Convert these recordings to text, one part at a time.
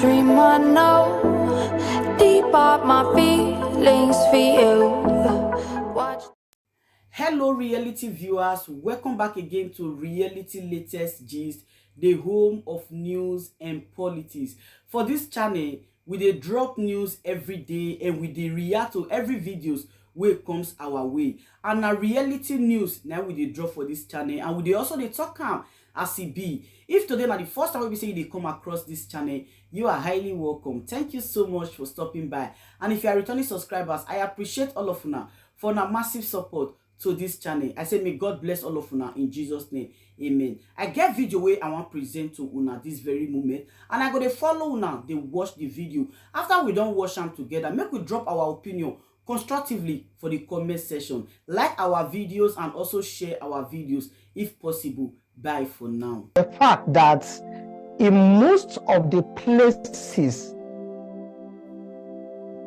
dream I know, deep up my feelings for you. Watch. Hello reality viewers, welcome back again to Reality Latest Gist, the home of news and politics. For this channel, we dey drop news every day and we dey react to every videos wey comes our way. And na reality news now we dey drop for this channel, and we dey also dey talk am as e be. If today na the first time we say you dey come across this channel, you are highly welcome. Thank you so much for stopping by. And if you are returning subscribers, I appreciate all of una for una massive support to this channel. I say may God bless all of una in Jesus name. Amen. I get video wey I want present to una this very moment, and I go dey follow una dey watch the video. After we don watch am together, make we drop our opinion constructively for the comment section. Like our videos and also share our videos if possible. Bye for now. The fact that in most of the places,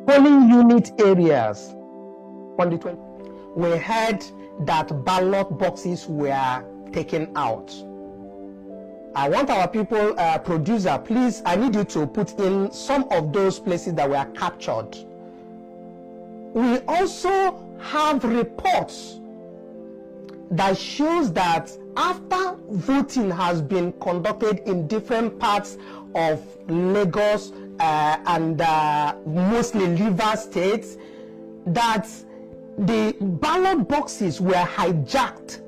polling unit areas on the 20th, we heard that ballot boxes were taken out. I want our people, producer, please, I need you to put in some of those places that were captured. We also have reports that shows that after voting has been conducted in different parts of Lagos and mostly Rivers states, that the ballot boxes were hijacked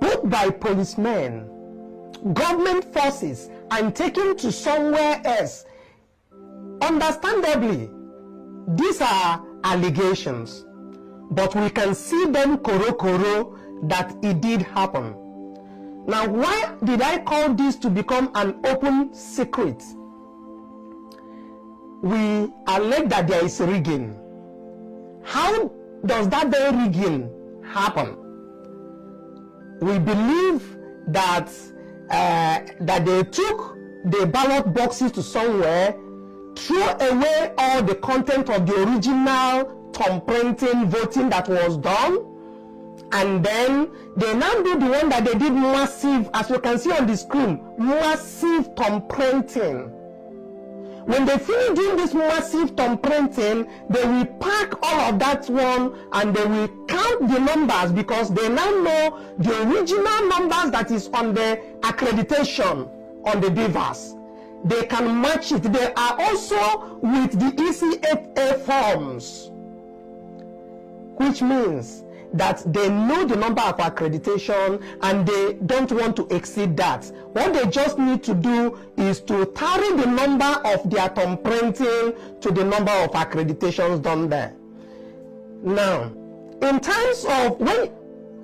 both by policemen, government forces, and taken to somewhere else. Understandably, these are allegations, but we can see them koro that it did happen. Now, why did I call this to become an open secret? We allege that there is rigging. How does that very rigging happen? We believe that that they took the ballot boxes to somewhere, threw away all the content of the original thumb printing voting that was done, and then they now do the one that they did massive, as you can see on the screen, massive thumb printing. When they finish doing this massive thumb printing, they will pack all of that one and they will count the numbers, because they now know the original numbers that is on the accreditation on the beavers. They can match it. They are also with the ECFA forms, which means that they know the number of accreditation and they don't want to exceed that. What they just need to do is to carry the number of their thumb printing to the number of accreditations done there. Now, in terms of when,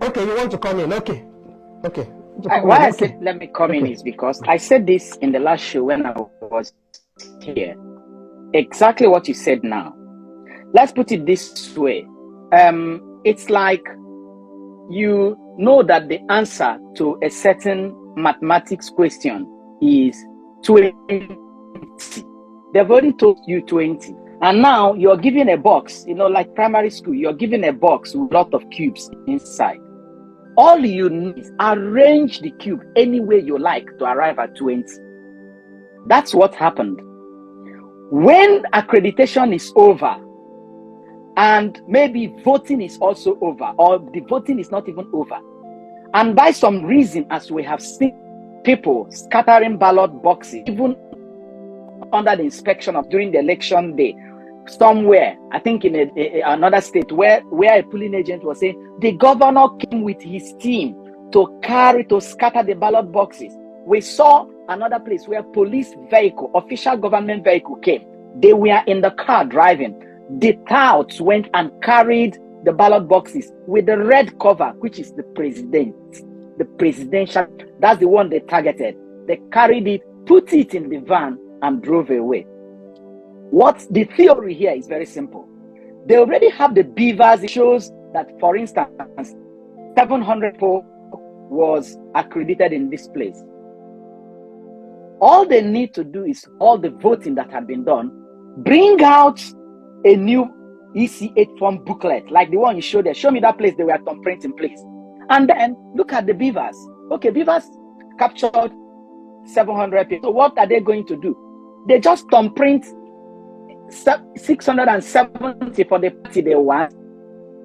okay, you want to come in, okay. Why I said let me come in is because I said this in the last show when I was here. Exactly what you said now. Let's put it this way. It's like you know that the answer to a certain mathematics question is 20. They've already told you 20. And now you're given a box, you know, like primary school, you're given a box with a lot of cubes inside. All you need is arrange the cube any way you like to arrive at 20. That's what happened. When accreditation is over, and maybe voting is also over, or the voting is not even over, and by some reason, as we have seen people scattering ballot boxes, even under the inspection of during the election day, somewhere, I think in another state, where a polling agent was saying the governor came with his team to scatter the ballot boxes. We saw another place where police vehicle, official government vehicle came. They were in the car driving. The touts went and carried the ballot boxes with the red cover, which is the president, the presidential. That's the one they targeted. They carried it, put it in the van, and drove away. What the theory here is very simple. They already have the beavers. It shows that, for instance, 700 people was accredited in this place. All they need to do is all the voting that had been done, bring out a new EC8 form booklet, like the one you showed there. Show me that place they were thumbprinting place. And then look at the beavers. Okay, beavers captured 700 people. So what are they going to do? They just thumbprint 670 for the party they want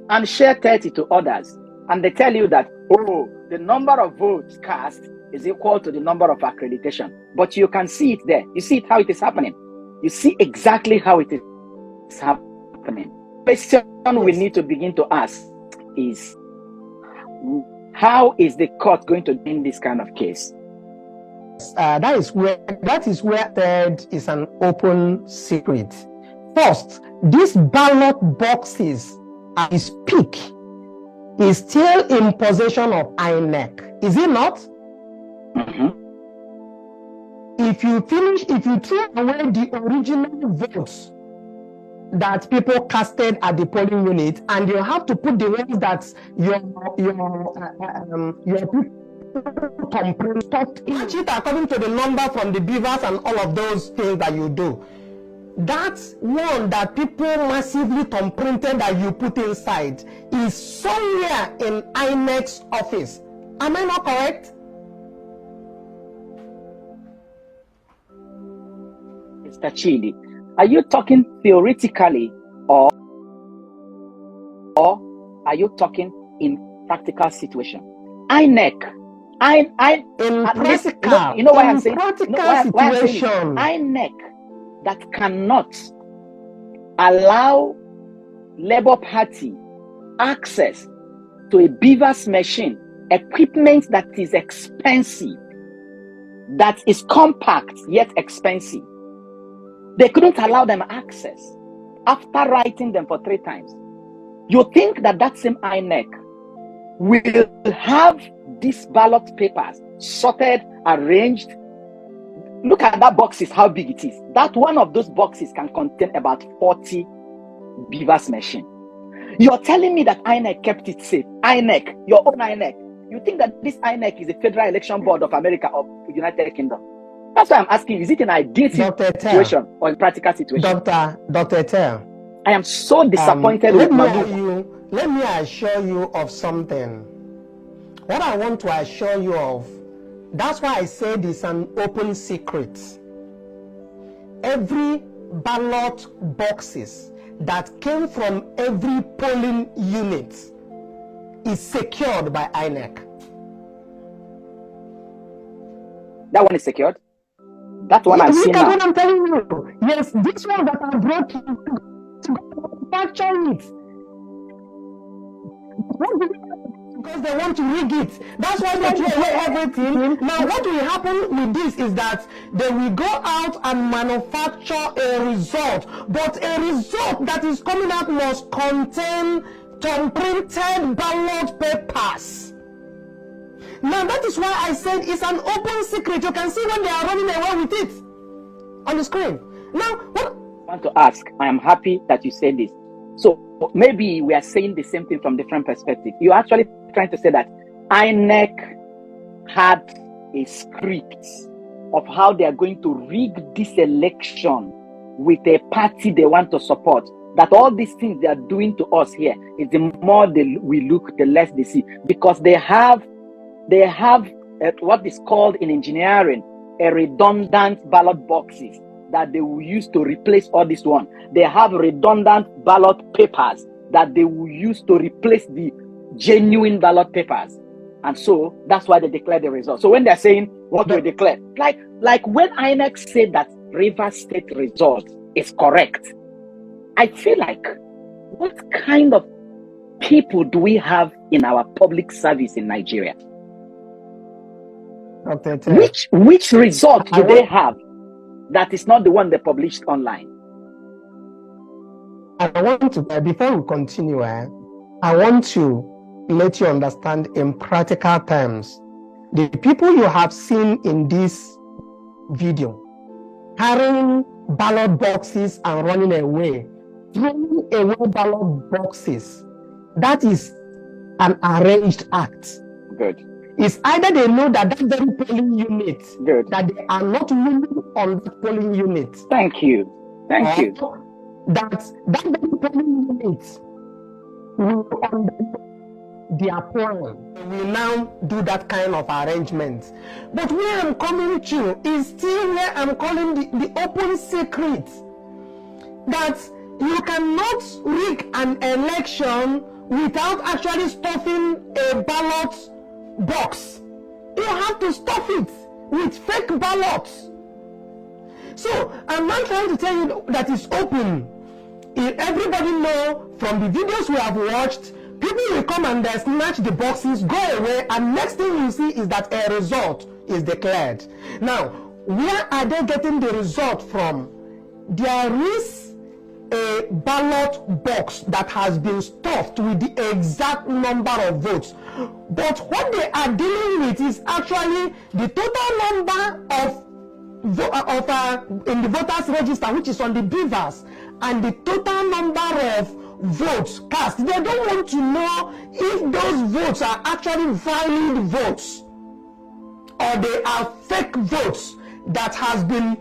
and share 30 to others. And they tell you that, oh, the number of votes cast is equal to the number of accreditation. But you can see it there. You see it how it is happening. You see exactly how it is happening. The question we need to begin to ask is, how is the court going to end this kind of case? That is where third is an open secret. First, these ballot boxes at its peak is still in possession of INEC. Is it not? Mm-hmm. If you throw away the original votes that people casted at the polling unit, and you have to put the ones that your people match it according to the number from the beavers and all of those things that you do. That one that people massively thumbprinted that you put inside is somewhere in INEC's office. Am I not correct? Mr. Chidi, are you talking theoretically or are you talking in practical situation? INEC, in practical, you know why I'm saying? Practical situation. INEC that cannot allow Labour Party access to a beavers machine, equipment that is expensive, that is compact yet expensive. They couldn't allow them access after writing them for 3 times. You think that that same INEC will have these ballot papers sorted, arranged? Look at that boxes, how big it is. That one of those boxes can contain about 40 beavers machine. You're telling me that INEC kept it safe. INEC, your own INEC. You think that this INEC is the Federal Election Board of America or United Kingdom? That's why I'm asking, is it an ideal situation or a practical situation? Dr. Etel, I am so disappointed with let me assure you of something. What I want to assure you of, that's why I said it's an open secret. Every ballot boxes that came from every polling unit is secured by INEC. That one is secured? That one I've seen now. What I'm telling you. Yes, this one that I brought to manufacture it. Because they want to rig it. That's why they throw away everything. Now, what will happen with this is that they will go out and manufacture a result. But a result that is coming out must contain thumbprinted ballot papers. Now, that is why I said it's an open secret. You can see when they are running away with it on the screen. Now, what I want to ask, I am happy that you said this. So maybe we are saying the same thing from different perspectives. You're actually trying to say that INEC had a script of how they are going to rig this election with a party they want to support. That all these things they are doing to us here is the more we look, the less they see. Because they have what is called in engineering a redundant ballot boxes that they will use to replace all this one. They have redundant ballot papers that they will use to replace the genuine ballot papers. And so that's why they declare the result. So when they're saying what we declare, like when INEC said that Rivers State result is correct, I feel like, what kind of people do we have in our public service in Nigeria? Which result do they have that is not the one they published online? I want to, before we continue, I want to let you understand in practical terms, the people you have seen in this video carrying ballot boxes and running away, throwing away ballot boxes, that is an arranged act. Good. It's either they know that that very polling unit, that they are not winning on that polling unit. Thank you. Thank you. That very polling unit will their plan. We now do that kind of arrangement. But where I'm coming to is still where I'm calling the open secret. That you cannot rig an election without actually stuffing a ballot box. You have to stuff it with fake ballots. So I'm not trying to tell you that it's open. Everybody know from the videos we have watched, people will come and they snatch the boxes, go away, and next thing you see is that a result is declared. Now, where are they getting the result from? There is a ballot box that has been stuffed with the exact number of votes. But what they are dealing with is actually the total number of in the voters register, which is on the beavers, and the total number of votes cast. They don't want to know if those votes are actually valid votes or they are fake votes that has been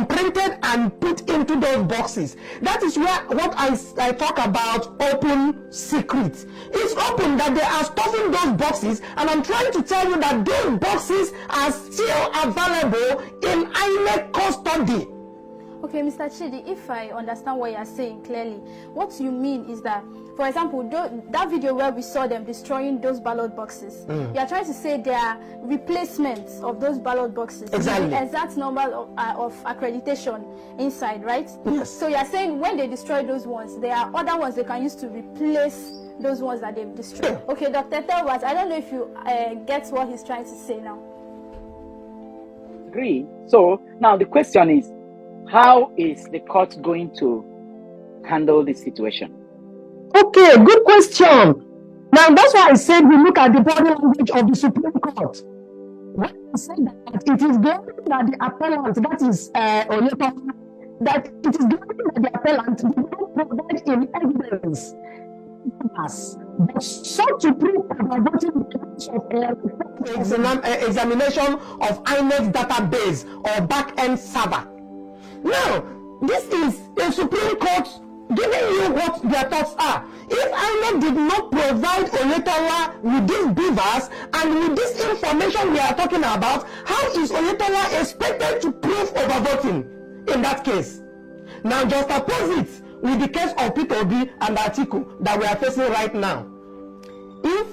printed and put into those boxes. That is where what I talk about open secret. It's open that they are stuffing those boxes, and I'm trying to tell you that those boxes are still available in INEC custody. Okay, Mr. Chidi, if I understand what you are saying clearly, what you mean is that, for example, that video where we saw them destroying those ballot boxes, you are trying to say there are replacements of those ballot boxes. Exactly. The exact number of accreditation inside, right? Yes. So you are saying when they destroy those ones, there are other ones they can use to replace those ones that they've destroyed. Yeah. Okay, Dr. Telwas, I don't know if you get what he's trying to say now. Agree. So now the question is, how is the court going to handle this situation? Okay, good question. Now that's why I said we look at the body language of the Supreme Court. When I said that it is given that the appellant, that is that it is given that the appellant did not provide in evidence but sought to prove about voting of examination of INEC database or back-end server. Now, this is a Supreme Court giving you what their thoughts are. If INEC did not provide Oyetola with these beavers and with this information we are talking about, how is Oyetola expected to prove overvoting in that case? Now, just oppose it with the case of Peter Obi and Atiku that we are facing right now. If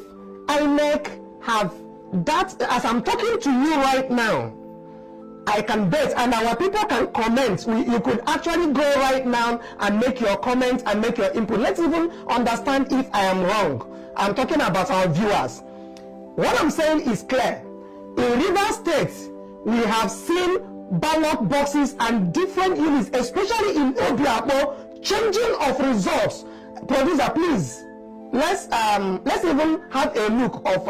INEC have that, as I'm talking to you right now, I can bet, and our people can comment. You could actually go right now and make your comment and make your input. Let's even understand if I am wrong. I'm talking about our viewers. What I'm saying is clear. In Rivers State, we have seen ballot boxes and different units, especially in Obiapo, changing of results. Producer, please, let's even have a look of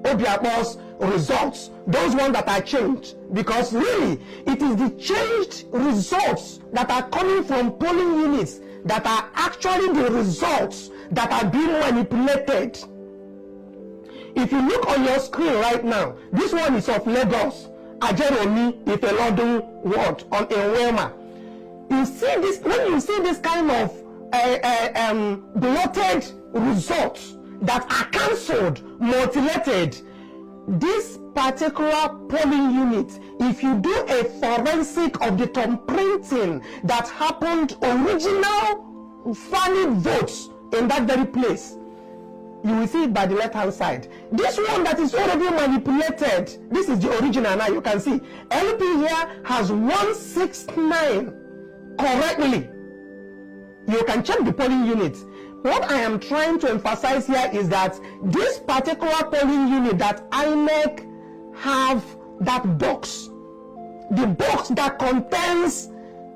Obiapo's results, those ones that are changed, because really it is the changed results that are coming from polling units that are actually the results that are being manipulated. If you look on your screen right now, this one is of Lagos, Ajeromi Ifelodun ward on Enwema. You see this, when you see this kind of bloated results that are cancelled, mutilated, this particular polling unit, if you do a forensic of the thumb printing that happened, original valid votes in that very place, you will see it by the left hand side. This one that is already manipulated, this is the original. Now you can see LP here has 169 correctly. You can check the polling unit. What I am trying to emphasize here is that this particular polling unit that INEC have that box, the box that contains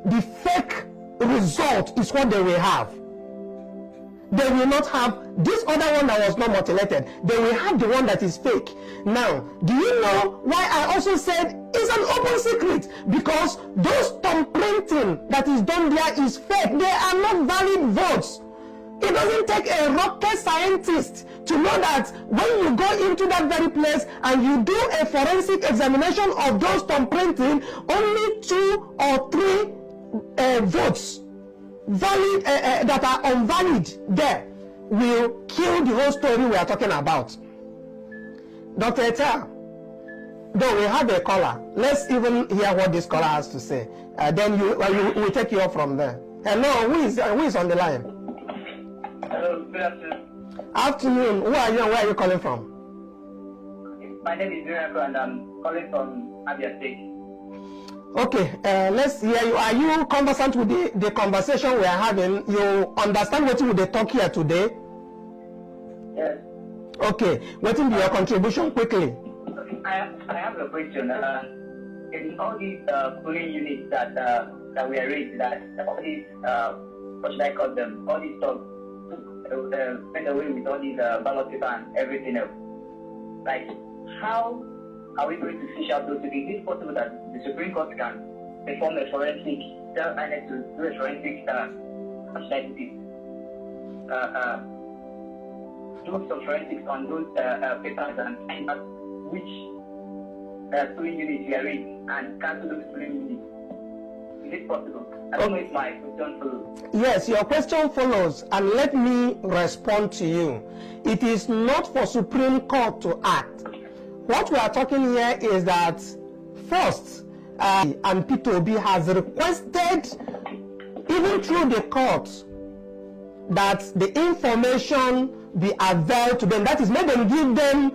the fake result is what they will have. They will not have this other one that was not mutilated. They will have the one that is fake. Now, do you know why I also said it's an open secret? Because those thumb printing that is done there is fake. They are not valid votes. It doesn't take a rocket scientist to know that when you go into that very place and you do a forensic examination of those thumb printing, only 2 or 3 votes valid that are unvalid there. will kill the whole story we are talking about. Dr. Eta, though we have a caller, let's even hear what this caller has to say. Then we'll take you off from there. Hello, who is on the line? Hello, good afternoon. Afternoon. Who are you and where are you calling from? My name is Miracle and I'm calling from Abia State. Okay, let's hear you. Are you conversant with the conversation we are having? You understand what we talk here today? Yes. Okay, what will be your contribution quickly? I have a question. In all these polling units that we are raised, that all these, what should I call them? All these stuff went away with all these ballot paper and everything else. Like, how are we going to fish out those things? Is it possible that the Supreme Court can perform a forensic, tell INEC to do a forensic, what should I do this? Do some forensics on those papers and find out which polling units we are in and cancel those polling units. Is it possible? I don't know if my question follows. Yes, your question follows, and let me respond to you. It is not for Supreme Court to act. What we are talking here is that first, and P2B has requested, even through the courts, that the information be availed to them. That is, let them give them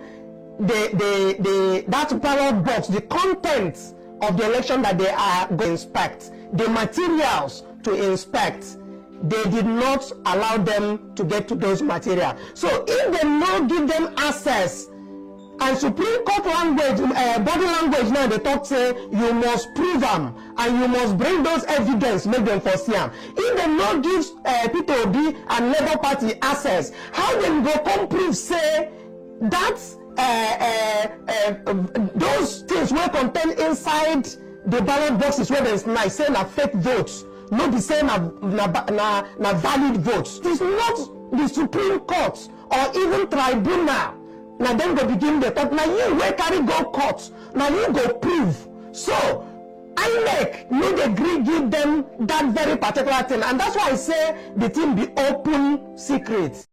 that ballot box, the contents of the election that they are going to inspect, the materials to inspect. They did not allow them to get to those materials. So if they not give them access, and Supreme Court language, body language now, they talk say you must prove them and you must bring those evidence, make them foresee them. If they not give P2B and Labour Party access, how them go come prove say that those things will contain inside the ballot boxes where there's nice say na fake votes, not the same na valid votes. It is not the Supreme Court or even tribunal. Now then go begin the talk. Now you will carry go court. Now you go prove. So INEC need agree give them that very particular thing, and that's why I say the thing be open secret.